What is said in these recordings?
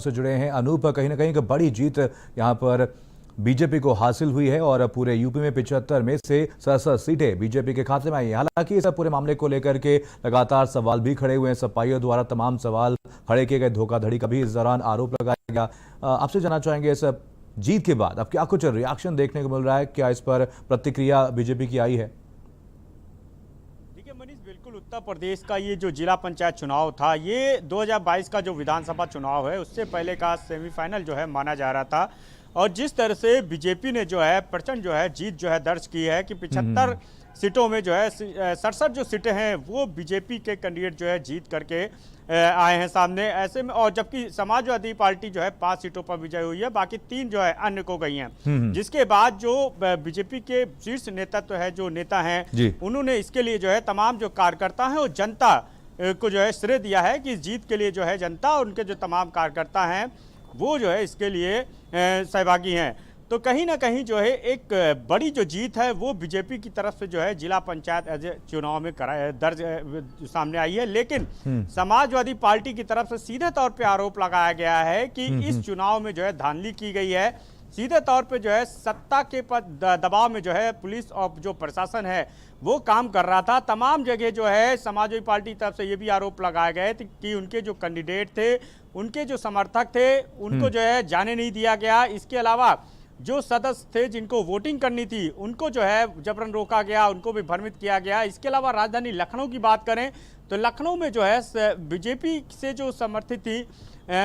से जुड़े हैं अनूप। कहीं ना कहीं एक बड़ी जीत यहां पर बीजेपी को हासिल हुई है और पूरे यूपी में 75 में से 67 सीटें बीजेपी के खाते में आई हैं। हालांकि इस पूरे मामले को लेकर के लगातार सवाल भी खड़े हुए हैं। सपाइयों द्वारा तमाम सवाल खड़े किए गए, धोखाधड़ी का भी इस दौरान आरोप लगाया गया। आपसे जानना चाहेंगे, इस जीत के बाद अब क्या कुछ रिएक्शन देखने को मिल रहा है? क्या इस पर प्रतिक्रिया बीजेपी की आई है? मनीष, बिल्कुल उत्तर प्रदेश का ये जो जिला पंचायत चुनाव था, ये 2022 का जो विधानसभा चुनाव है उससे पहले का सेमीफाइनल जो है माना जा रहा था। और जिस तरह से बीजेपी ने जो है प्रचंड जो है जीत जो है दर्ज की है कि 75 सीटों में जो है 67 जो सीटें हैं वो बीजेपी के कैंडिडेट जो है जीत करके आए हैं सामने। ऐसे में और जबकि समाजवादी पार्टी जो है 5 सीटों पर विजय हुई है, बाकी 3 जो है अन्य को गई हैं। जिसके बाद जो बीजेपी के शीर्ष नेतृत्व है, जो नेता हैं, उन्होंने इसके लिए जो है तमाम जो कार्यकर्ता हैं और जनता को जो है श्रेय दिया है कि इस जीत के लिए जो है जनता और उनके जो तमाम कार्यकर्ता हैं वो जो है इसके लिए सहभागी हैं। तो कहीं ना कहीं जो है एक बड़ी जो जीत है वो बीजेपी की तरफ से जो है जिला पंचायत चुनाव में दर्ज सामने आई है। लेकिन समाजवादी पार्टी की तरफ से सीधे तौर पे आरोप लगाया गया है कि इस चुनाव में जो है धांधली की गई है। सीधे तौर पे जो है सत्ता के दबाव में जो है पुलिस और जो प्रशासन है वो काम कर रहा था। तमाम जगह जो है समाजवादी पार्टी की तरफ से ये भी आरोप लगाए गए थे कि उनके जो कैंडिडेट थे, उनके जो समर्थक थे, उनको जो है जाने नहीं दिया गया। इसके अलावा जो सदस्य थे जिनको वोटिंग करनी थी उनको जो है जबरन रोका गया, उनको भी भ्रमित किया गया। इसके अलावा राजधानी लखनऊ की बात करें तो लखनऊ में जो है बीजेपी से जो समर्थित थी,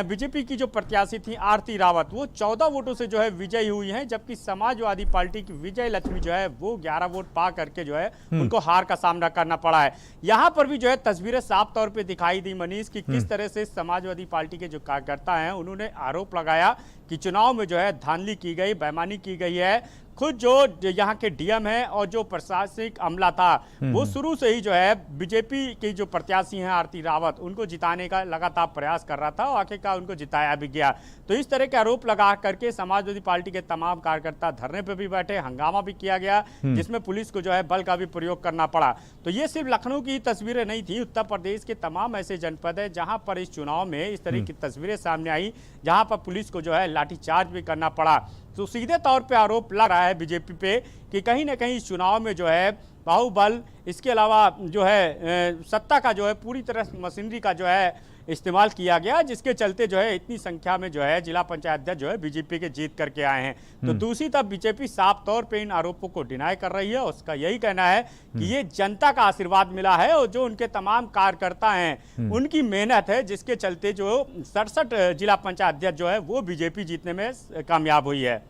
बीजेपी की जो प्रत्याशी थी आरती रावत, वो 14 वोटों से जो है विजयी हुई हैं। जबकि समाजवादी पार्टी की विजय लक्ष्मी जो है वो 11 वोट पा करके जो है उनको हार का सामना करना पड़ा है। यहाँ पर भी जो है तस्वीरें साफ तौर पे दिखाई दी मनीष कि किस तरह से समाजवादी पार्टी के जो कार्यकर्ता हैं उन्होंने आरोप लगाया कि चुनाव में जो है धांधली की गई, बेईमानी की गई है। खुद जो यहाँ के डीएम है और जो प्रशासनिक अमला था वो शुरू से ही जो है बीजेपी की जो प्रत्याशी हैं आरती रावत, उनको जिताने का लगातार प्रयास कर रहा था और आखिरकार उनको जिताया भी गया। तो इस तरह के आरोप लगा करके समाजवादी पार्टी के तमाम कार्यकर्ता धरने पे भी बैठे, हंगामा भी किया गया, जिसमें पुलिस को जो है बल का भी प्रयोग करना पड़ा। तो ये सिर्फ लखनऊ की तस्वीरें नहीं थी, उत्तर प्रदेश के तमाम ऐसे जनपद है जहां पर इस चुनाव में इस तरह की तस्वीरें सामने आई, जहां पर पुलिस को जो है लाठीचार्ज भी करना पड़ा। तो सीधे तौर पे आरोप लग रहा है बीजेपी पे कि कहीं ना कहीं इस चुनाव में जो है बाहुबल, इसके अलावा जो है सत्ता का जो है पूरी तरह मशीनरी का जो है इस्तेमाल किया गया, जिसके चलते जो है इतनी संख्या में जो है जिला पंचायत अध्यक्ष जो है बीजेपी के जीत करके आए हैं। तो दूसरी तरफ बीजेपी साफ तौर पे इन आरोपों को डिनाई कर रही है। उसका यही कहना है कि ये जनता का आशीर्वाद मिला है और जो उनके तमाम कार्यकर्ता हैं उनकी मेहनत है, जिसके चलते जो 67 जिला पंचायत अध्यक्ष जो है वो बीजेपी जीतने में कामयाब हुई है।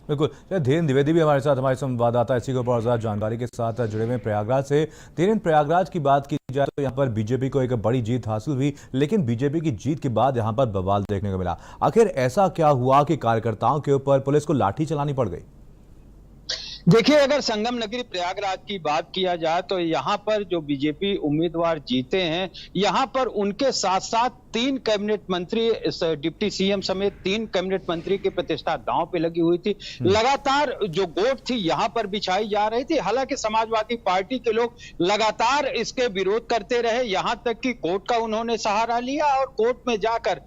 बिल्कुल, धीरेन्द्र द्विवेदी भी हमारे साथ, हमारे संवाददाता इसी के ऊपर ज़्यादा जानकारी के साथ जुड़े हुए प्रयागराज से। धीरेन्द्र, प्रयागराज की बात की जाए तो यहाँ पर बीजेपी को एक बड़ी जीत हासिल हुई, लेकिन बीजेपी की जीत के बाद यहाँ पर बवाल देखने को मिला। आखिर ऐसा क्या हुआ कि कार्यकर्ताओं के ऊपर पुलिस को लाठी चलानी पड़ गई? देखिए, अगर संगम नगरी प्रयागराज की बात किया जाए तो यहाँ पर जो बीजेपी उम्मीदवार जीते हैं, यहाँ पर उनके साथ साथ 3 कैबिनेट मंत्री, डिप्टी सीएम समेत 3 कैबिनेट मंत्री की प्रतिष्ठा दांव पे लगी हुई थी। लगातार जो गोट थी यहाँ पर बिछाई जा रही थी। हालांकि समाजवादी पार्टी के लोग लगातार इसके विरोध करते रहे, यहाँ तक कि कोर्ट का उन्होंने सहारा लिया और कोर्ट में जाकर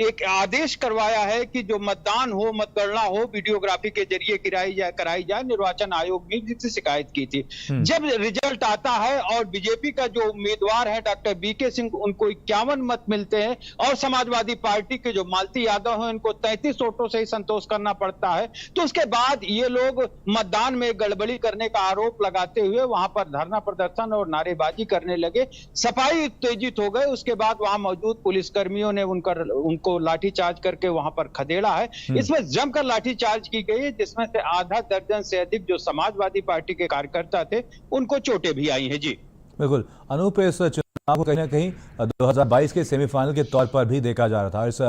एक आदेश करवाया है कि जो मतदान हो, मतगणना हो, वीडियोग्राफी के जरिए कराई जाए। निर्वाचन आयोग ने जिससे शिकायत की थी। जब रिजल्ट आता है और बीजेपी का जो उम्मीदवार है डॉक्टर बीके सिंह, उनको 51 मत मिलते हैं और समाजवादी पार्टी के जो मालती यादव हैं उनको 33 वोटों से ही संतोष करना पड़ता है। तो उसके बाद ये लोग मतदान में गड़बड़ी करने का आरोप लगाते हुए वहां पर धरना प्रदर्शन और नारेबाजी करने लगे। सफाई उत्तेजित हो गए। उसके बाद वहां मौजूद पुलिसकर्मियों ने उनको लाठीचार्ज करके वहां पर खदेड़ा है। इसमें जमकर लाठीचार्ज की गई है, जिसमें से आधा दर्जन से अधिक जो समाजवादी पार्टी के कार्यकर्ता थे उनको चोटें भी आई हैं। जी बिल्कुल अनूप, इस चुनाव को कहीं ना कहीं 2022 के सेमीफाइनल के तौर पर भी देखा जा रहा था। इस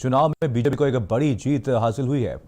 चुनाव में बीजेपी को एक बड़ी जीत हासिल हुई है।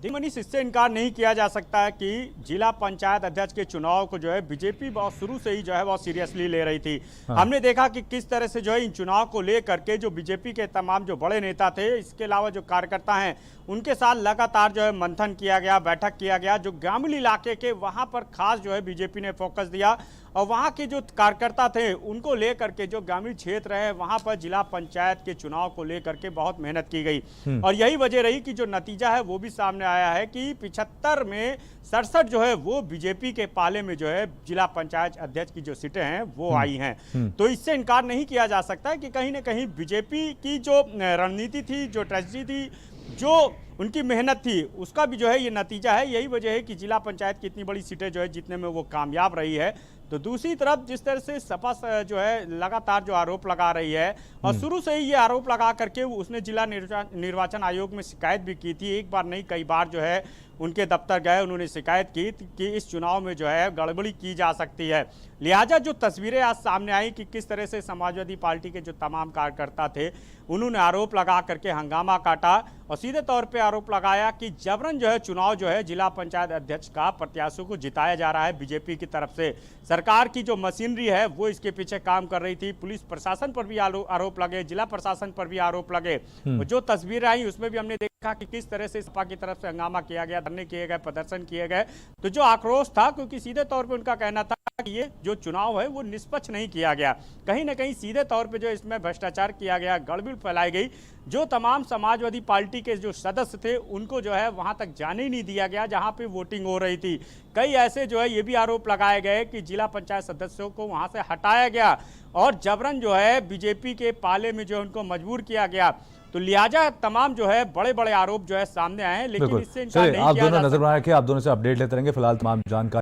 मनीष, इससे इनकार नहीं किया जा सकता है कि जिला पंचायत अध्यक्ष के चुनाव को जो है बीजेपी बहुत शुरू से ही जो है बहुत सीरियसली ले रही थी। हमने देखा कि किस तरह से जो है इन चुनाव को लेकर के जो बीजेपी के तमाम जो बड़े नेता थे, इसके अलावा जो कार्यकर्ता हैं, उनके साथ लगातार जो है मंथन किया गया, बैठक किया गया। जो ग्रामीण इलाके के वहां पर खास जो है बीजेपी ने फोकस दिया और वहाँ के जो कार्यकर्ता थे उनको लेकर के जो ग्रामीण क्षेत्र है वहाँ पर जिला पंचायत के चुनाव को लेकर के बहुत मेहनत की गई और यही वजह रही कि जो नतीजा है वो भी सामने आया है कि 75 में 67 जो है वो बीजेपी के पाले में जो है जिला पंचायत अध्यक्ष की जो सीटें हैं वो आई हैं। तो इससे इनकार नहीं किया जा सकता है कि कहीं ना कहीं बीजेपी की जो रणनीति थी, जो स्ट्रेटजी थी, जो उनकी मेहनत थी, उसका भी जो है ये नतीजा है। यही वजह है कि जिला पंचायत की इतनी बड़ी सीटें जो है जीतने में वो कामयाब रही है। तो दूसरी तरफ जिस तरह से सपा जो है लगातार जो आरोप लगा रही है और शुरू से ही ये आरोप लगा करके उसने जिला निर्वाचन आयोग में शिकायत भी की थी, एक बार नहीं कई बार जो है उनके दफ्तर गए, उन्होंने शिकायत की कि इस चुनाव में जो है गड़बड़ी की जा सकती है। लिहाजा जो तस्वीरें आज सामने आई कि किस तरह से समाजवादी पार्टी के जो तमाम कार्यकर्ता थे उन्होंने आरोप लगा करके हंगामा काटा और सीधे तौर पे आरोप लगाया कि जबरन जो है चुनाव जो है जिला पंचायत अध्यक्ष का प्रत्याशियों को जिताया जा रहा है बीजेपी की तरफ से। सरकार की जो मशीनरी है वो इसके पीछे काम कर रही थी। पुलिस प्रशासन पर भी आरोप लगे, जिला प्रशासन पर भी आरोप लगे। जो तस्वीरें आई उसमें भी हमने देखा कि किस तरह से सपा की तरफ से हंगामा किया गया, धरने किए गए, प्रदर्शन किए गए। तो जो आक्रोश था, क्योंकि सीधे तौर पे उनका कहना था कि ये जो चुनाव है वो निष्पक्ष नहीं किया गया, कहीं ना कहीं सीधे तौर पे जो इसमें भ्रष्टाचार किया गया, गड़बड़ फैलाई गई। जो तमाम समाजवादी पार्टी के जो सदस्य थे उनको जो है वहां तक जाने ही नहीं दिया गया जहां पे वोटिंग हो रही थी। कई ऐसे जो है ये भी आरोप लगाए गए कि जिला पंचायत सदस्यों को वहां से हटाया गया और जबरन जो है बीजेपी के पाले में जो उनको मजबूर किया गया। तो लिहाजा तमाम जो है बड़े बड़े आरोप जो है सामने आए हैं, लेकिन इससे इनकार नहीं आप किया दोनों जा नजर बना के आप दोनों से अपडेट लेते रहेंगे। फिलहाल तमाम जानकारी